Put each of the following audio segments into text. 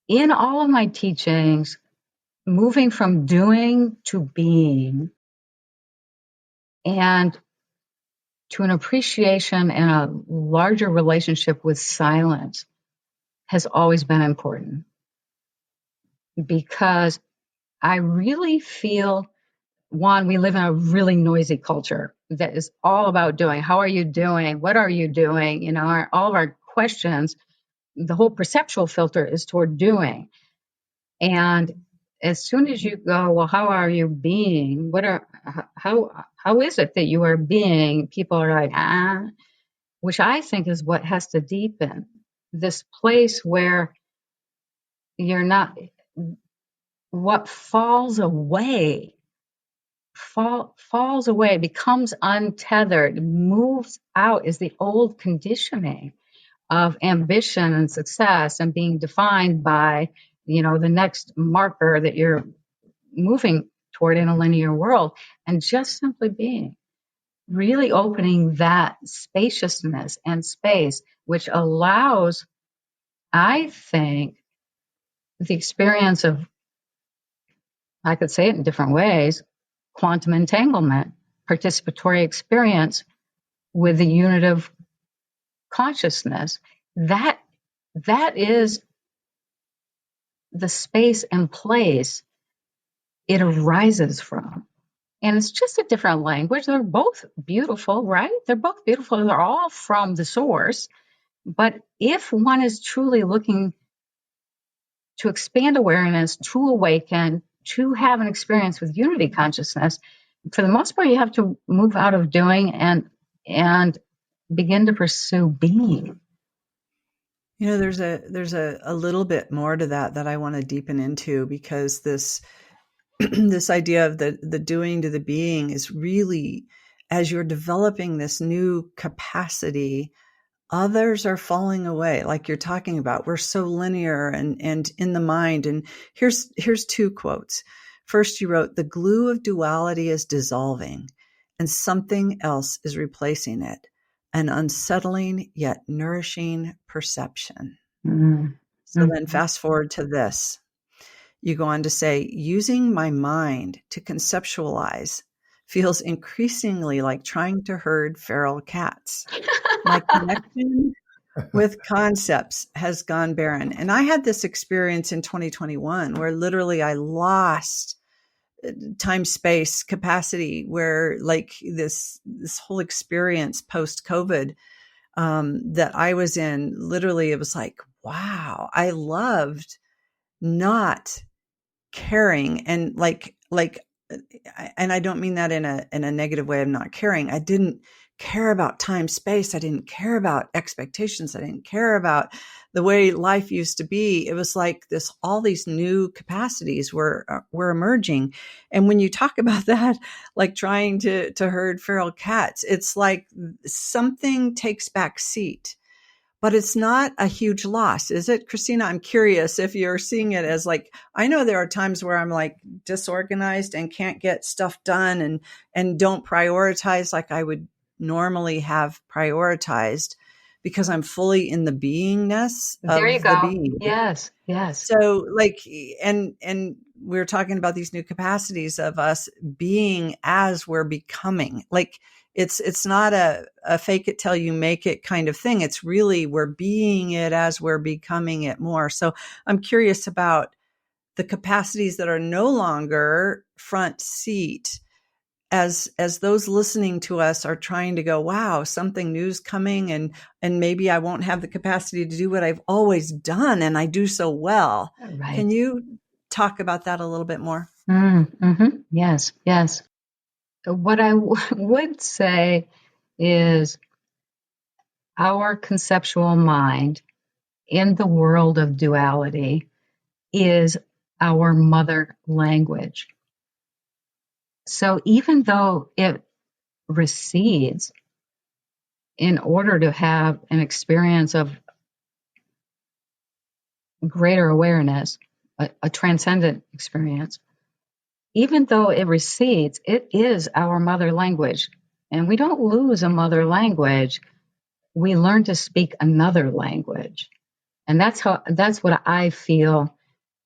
in all of my teachings, moving from doing to being and to an appreciation and a larger relationship with silence has always been important, because I really feel, one, we live in a really noisy culture that is all about doing. How are you doing? What are you doing? You know, all of our questions, the whole perceptual filter is toward doing. And as soon as you go, well, how are you being? How is it that you are being? People are like, which I think is what has to deepen this place where you're not, what falls away, falls away, becomes untethered, moves out, is the old conditioning of ambition and success and being defined by, the next marker that you're moving toward in a linear world, and just simply being, really opening that spaciousness and space, which allows, I think, the experience of, I could say it in different ways, quantum entanglement, participatory experience with the unitive consciousness. That is the space and place it arises from. And it's just a different language. They're both beautiful, right? They're both beautiful. They're all from the source. But if one is truly looking to expand awareness, to awaken, to have an experience with unity consciousness, for the most part, you have to move out of doing and begin to pursue being. There's a little bit more to that I want to deepen into, because this this idea of the doing to the being is really, as you're developing this new capacity, others are falling away. Like you're talking about, we're so linear and in the mind. And here's two quotes. First, you wrote, "The glue of duality is dissolving and something else is replacing it. An unsettling yet nourishing perception." Mm-hmm. So then fast forward to this. You go on to say, "Using my mind to conceptualize feels increasingly like trying to herd feral cats. My connection with concepts has gone barren." And I had this experience in 2021 where literally I lost time, space, capacity, where like this whole experience post COVID that I was in, literally it was like, wow, I loved not caring. And like, and I don't mean that in a negative way of not caring. I didn't care about time, space. I didn't care about expectations. I didn't care about the way life used to be. It was like all these new capacities were emerging. And when you talk about that, like trying to herd feral cats, it's like something takes back seat. But it's not a huge loss, is it, Christina? I'm curious if you're seeing it as like, I know there are times where I'm like disorganized and can't get stuff done and don't prioritize like I would normally have prioritized, because I'm fully in the beingness There you of go. the being. Yes. So like, and we're talking about these new capacities of us being as we're becoming. Like, it's not a fake it till you make it kind of thing. It's really, we're being it as we're becoming it more. So I'm curious about the capacities that are no longer front seat, as those listening to us are trying to go, wow, something new's coming, and maybe I won't have the capacity to do what I've always done and I do so well. Right. Can you talk about that a little bit more? Mm-hmm. Yes. What I would say is our conceptual mind in the world of duality is our mother language. So even though it recedes in order to have an experience of greater awareness, a transcendent experience, even though it recedes, it is our mother language. And we don't lose a mother language. We learn to speak another language. And that's what I feel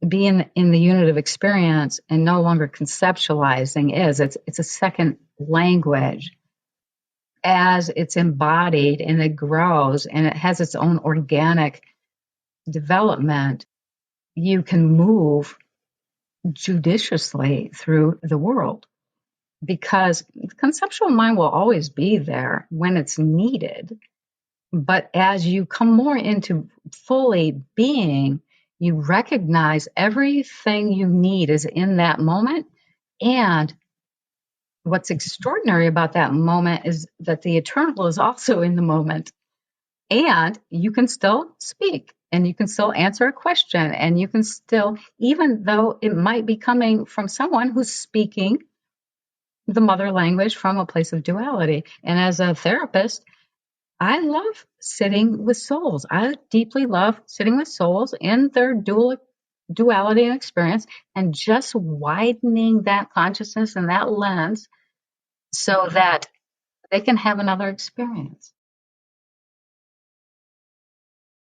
being in the unitive experience and no longer conceptualizing is. It's a second language as it's embodied and it grows and it has its own organic development. You can move judiciously through the world because the conceptual mind will always be there when it's needed. But as you come more into fully being, you recognize everything you need is in that moment. And what's extraordinary about that moment is that the eternal is also in the moment. And you can still speak and you can still answer a question and you can still, even though it might be coming from someone who's speaking the mother language from a place of duality. And as a therapist, I love sitting with souls. I deeply love sitting with souls in their duality and experience and just widening that consciousness and that lens so that they can have another experience.